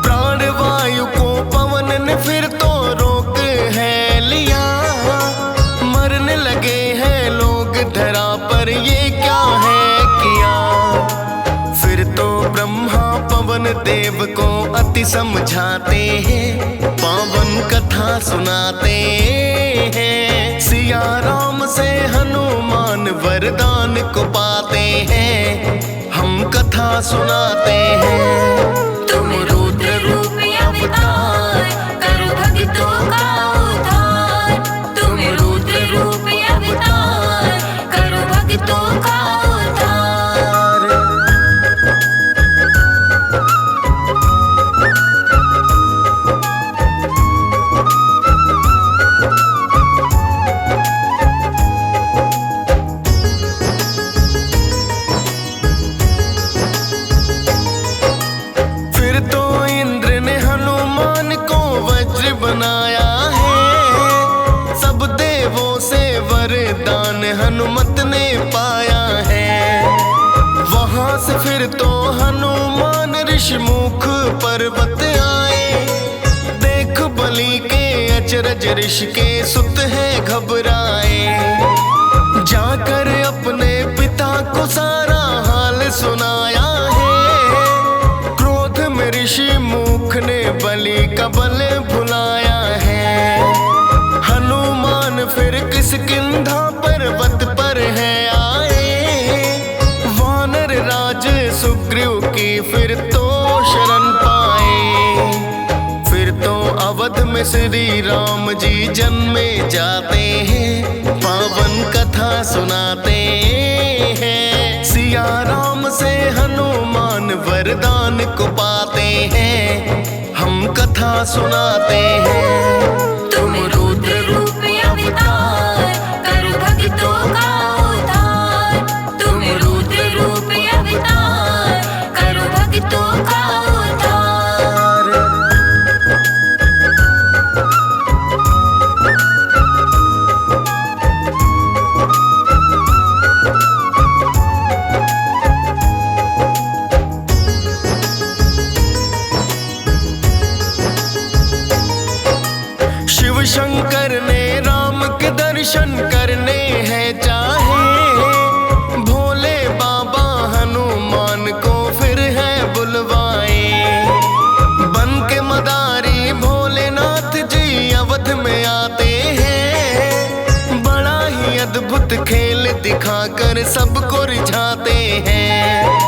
प्राण वायु को पवन ने फिर तो रोक है लिया, मरने लगे हैं लोग धरा पर ये क्या है किया। फिर तो ब्रह्मा पवन देव को अति समझाते हैं, पावन कथा सुनाते हैं। सिया राम से हनुमान वरदान को पाते हैं, हम कथा सुनाते हैं। तुम रुद्र रूपी अवतार करो भक्तों का उद्धार। तुम रुद्र रूपी अवतार करो भक्तों का उद्धार। बनाया है, सब देवों से वरदान हनुमत ने पाया है। वहां से फिर तो हनुमान ऋषिमुख पर्वत आए, देख बलि के अचरज ऋषि के सुत है घबराए। सुनाया है। क्रोध में ऋषि मुख ने बलि का बल भुलाया है। हनुमान फिर किष्किंधा पर्वत पर है आए। वानर राज सुग्रीव की फिर तो शरण पाए। फिर तो अवध में श्री राम जी जन्मे जाते हैं। पावन कथा सुनाते हैं। सिया राम से हनुमान वरदान को पाते हैं। हम कथा सुनाते हैं। तुम रुद्र रूप अवतार कर भक्तों का उद्धार। तुम रुद्र रूप अवतार कर भक्तों का उद्धार। शिव शंकर ने राम के दर्शन करने हैं चाहे। भोले बाबा हनुमान को फिर है बुलवाए। बन के मदारी भोलेनाथ जी अवध में आते हैं। बड़ा ही अद्भुत खेल दिखाकर सबको रिझाते हैं।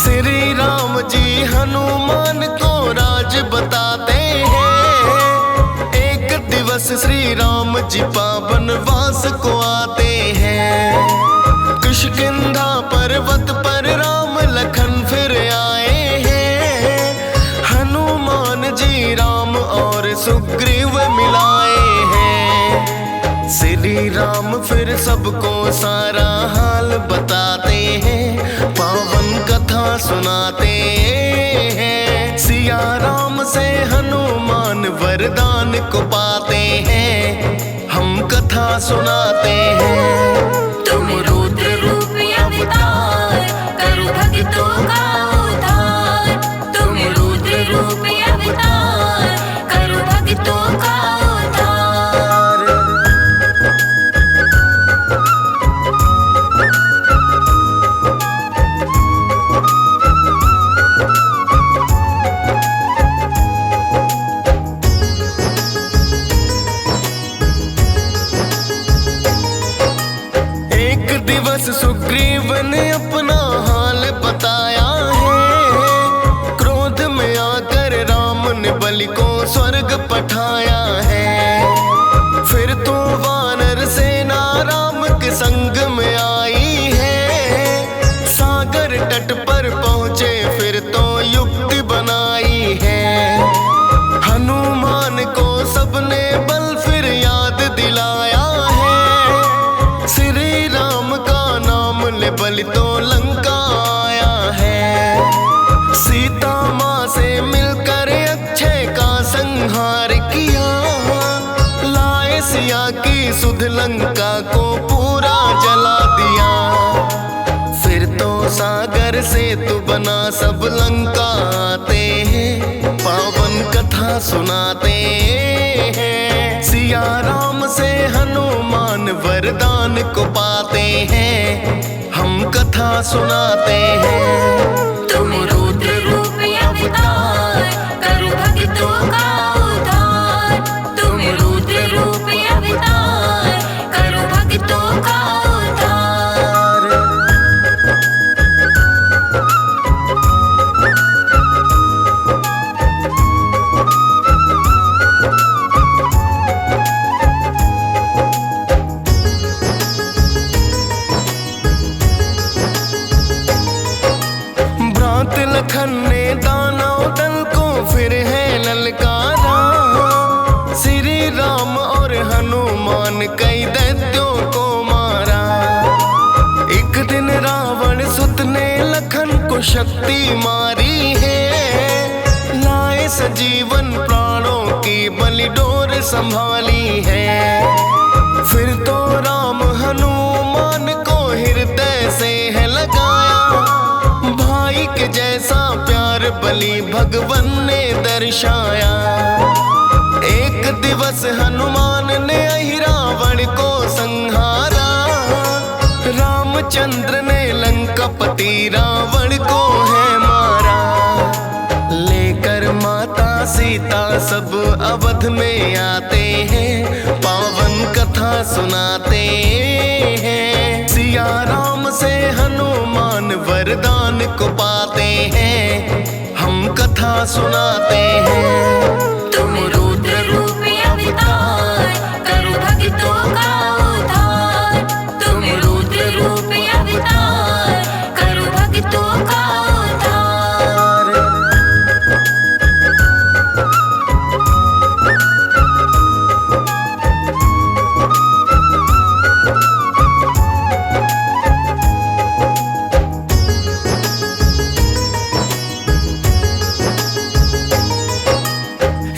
श्री राम जी हनुमान को राज बताते हैं। दिवस श्री राम जी पावन वास को आते हैं। किष्किंधा पर्वत पर राम लखन फिर आए हैं। हनुमान जी राम और सुग्रीव मिलाए हैं। श्री राम फिर सबको सारा हाल बताते हैं। पावन कथा सुनाते हैं। सिया राम से हनुमान वरदान को पाते हैं। हम कथा सुनाते हैं। तुम रुद्र रूप अवतार कर भक्तों का उद्धार। तुम रुद्र रूप अवतार कर भक्तों का उद्धार। सुग्रीव ने अपना हाल बताया है। क्रोध में आकर राम ने बलि को स्वर्ग पठाया है। फिर तो वानर सेना राम के संग में आई है। सागर तट पर पहुंचे फिर तो युक्ति बनाई है। हनुमान को सबने बल फिर याद दिलाया है। श्री राम का बलि तो लंका आया है। सीता माँ से मिलकर अक्षय का संहार किया। लाए सिया की सुध लंका को पूरा जला दिया। फिर तो सागर से तू बना सब लंका आते हैं। पावन कथा सुनाते हैं। सिया राम से हनुमान वरदान को पाते हैं। हम कथा सुनाते हैं। तुम रुद्र रूप अवतार कर भक्तों का उद्धार। तुम रुद्र रूप अवतार कर भक्तों का उद्धार। लखन ने दानव दल को फिर है ललकारा। श्री राम और हनुमान कई दैत्यों को मारा। एक दिन रावण सुत ने लखन को शक्ति मारी है। लाए सजीवन प्राणों की बलि डोर संभाली है। फिर तो राम हनुमान को हृदय से है लगाया। भाई के जैसा प्यार बलि भगवन ने दर्शाया। एक दिवस हनुमान ने रावण को संहारा। रामचंद्र ने लंकापति रावण सब अवध में आते हैं, पावन कथा सुनाते हैं। सिया राम से हनुमान वरदान को पाते हैं, हम कथा सुनाते हैं। तुम रुद्र रूप अवतार, करो भक्तों का उद्धार। तुम रुद्र रूप अवतार, करो भक्तों का उद्धार।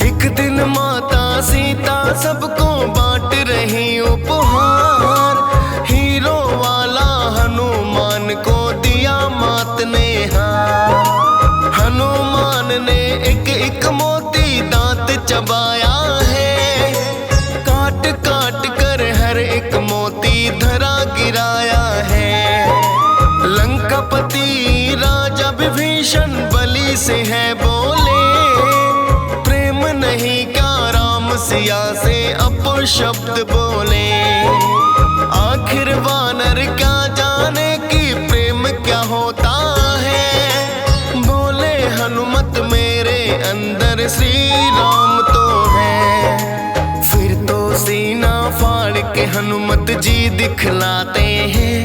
एक दिन माता सीता सबको बांट रही उपहार, हीरो वाला हनुमान को दिया मात ने हार। हनुमान ने एक एक मोती दांत चबाया है, काट काट कर हर एक मोती धरा गिराया है। लंकापति राजा विभीषण बलि से है बोले, प्रेम नहीं का राम सिया से अपशब्द बोले। आखिर वानर क्या जाने कि प्रेम क्या होता है, बोले हनुमत मेरे अंदर श्री राम तो है। फिर तो सीना फाड़ के हनुमत जी दिखलाते हैं,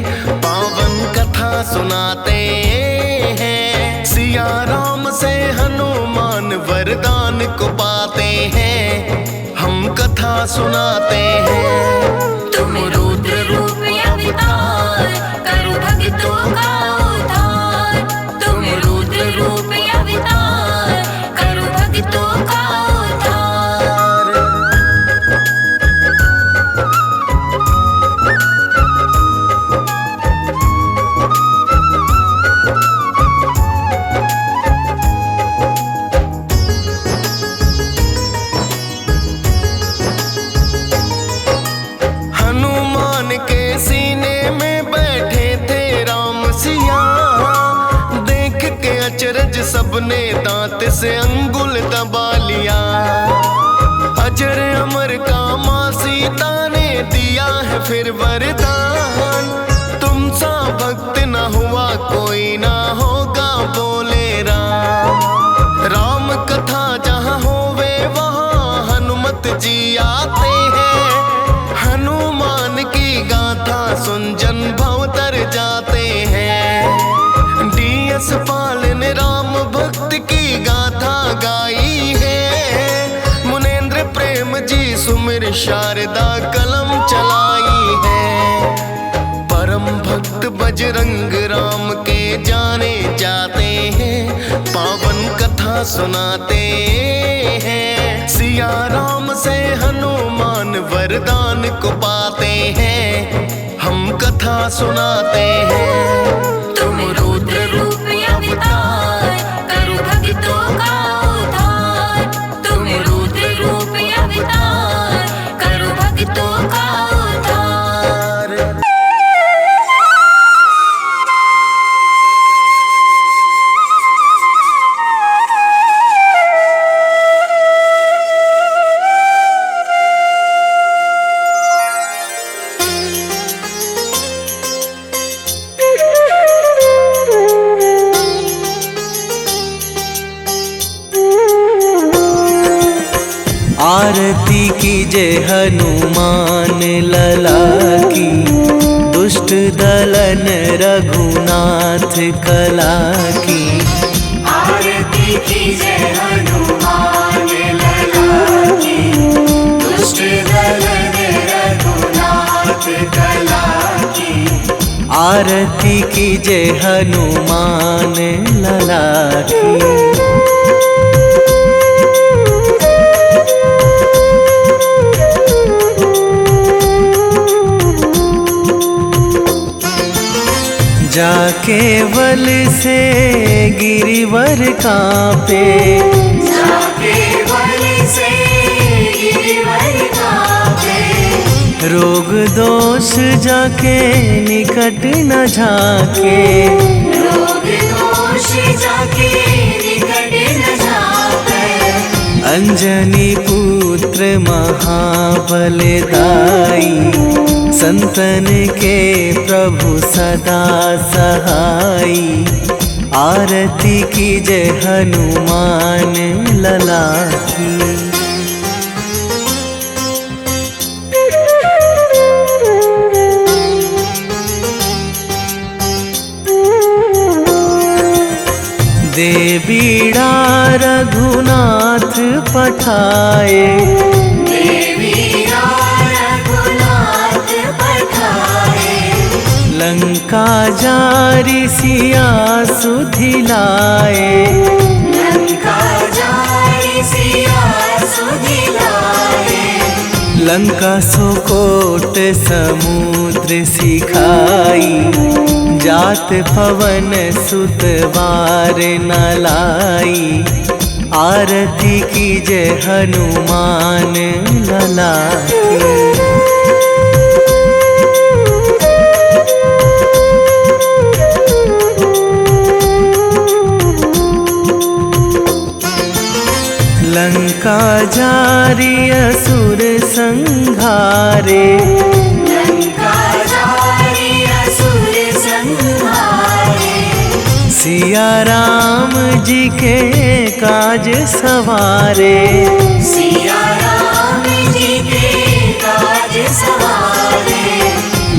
पावन कथा सुनाते हैं। सिया राम से हनुमान वरदान को पाते हैं, हम कथा सुनाते हैं। तुम रुद्र रूप अवतार, करो भक्तों का उद्धार। तुम रुद्र रूप अवतार, करो भक्तों का उद्धार। हनुमान के सीने में बैठे थे राम सिया, देख के अचरज सबने दांत से अंगुल दबा लिया। अजर अमर का मां सीता ने दिया है फिर वरदान, तुम सा भक्त न हुआ कोई ना होगा बोले राम। राम कथा जहाँ होवे वहाँ हनुमत जी आते हैं, हनुमान की गाथा सुन जन भव तर जाते हैं। डीएस पाल ने राम भक्त की गाथा गाई है, मुनेन्द्र प्रेम जी सुमिर शारदा कलम चलाई है। परम भक्त बजरंग राम के जाने जाते हैं, पावन कथा सुनाते हैं। सिया राम से हनुमान वरदान को पाते हैं, हम कथा सुनाते हैं। तुम रुद्र रूप अवतार, करो भक्तों का उद्धार। तुम रुद्र रूप अवतार, करो भक्तों का उद्धार। आरती कीजय हनुमान लला की, दुष्ट दलन रघुनाथ कला की। आरती कीजय हनुमान लला की, दुष्ट दलन रघुनाथ कला की। आरती कीजय हनुमान लला की। जाके बल से गिरिवर कांपे, जाके बल से गिरिवर कांपे। रोग दोष जाके निकट न झाके, रोग दोष जाके निकट न जाके। अंजनी पुत्र महाबलदाई, संतन के प्रभु सदा सहाई। आरती कीजय हनुमान लला की। दे बीड़ा रघुनाथ पठाए, लंका जारी सिया सुधिलाए। लंका सुकोट समुद्र सिखाई, जात पवन सुत वार न लाई। आरती कीजय हनुमान लला की। लंका जारी असुर संहारे, सिया राम जी के काज सवारे।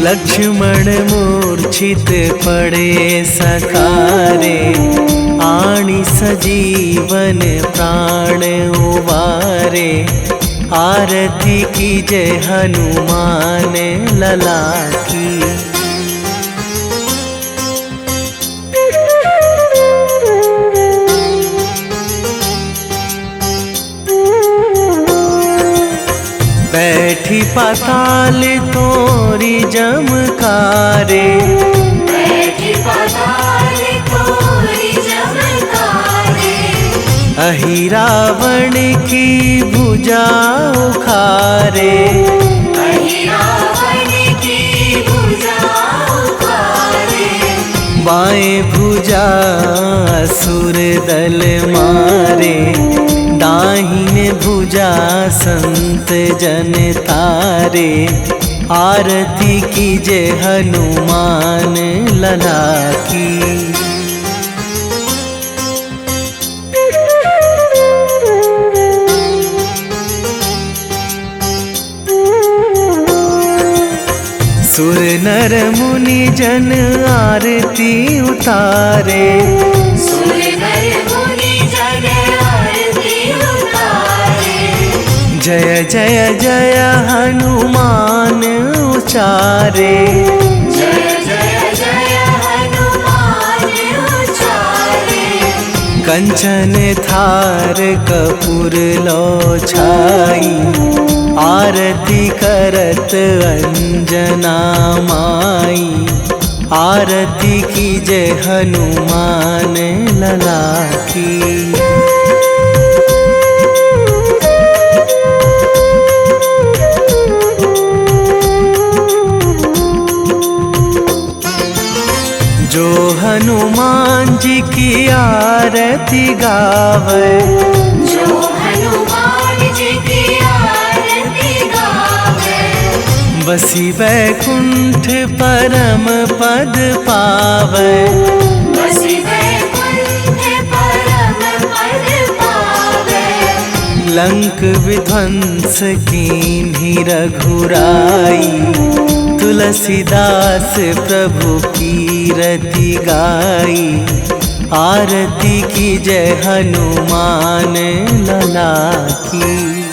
लक्ष्मण मूर्छित पड़े सकारे, आणी सजीवन प्राण उबारे। आरती कीजय हनुमान लला की। बैठी पाताल तोरी जमकारे, अहि रावण की भुजा उखारे। बाएं भुजा असुर दल मारे, दाहिने भुजा संत जन तारे। आरती कीजय हनुमान लला की। सुर नर मुनि जन आरती उतारे, जय जय जय हनुमान उचारे। कंचन थार कपूर लो छाई, आरती करत अंजना माई। आरती कीजय हनुमान लला की। जो हनुमान जी की आरती गावे, बसी वैकुंठ परम पद पावे। लंक विध्वंस कीन्ही रघुराई, तुलसीदास प्रभु कीरति गाई। आरती कीजय हनुमान लला की।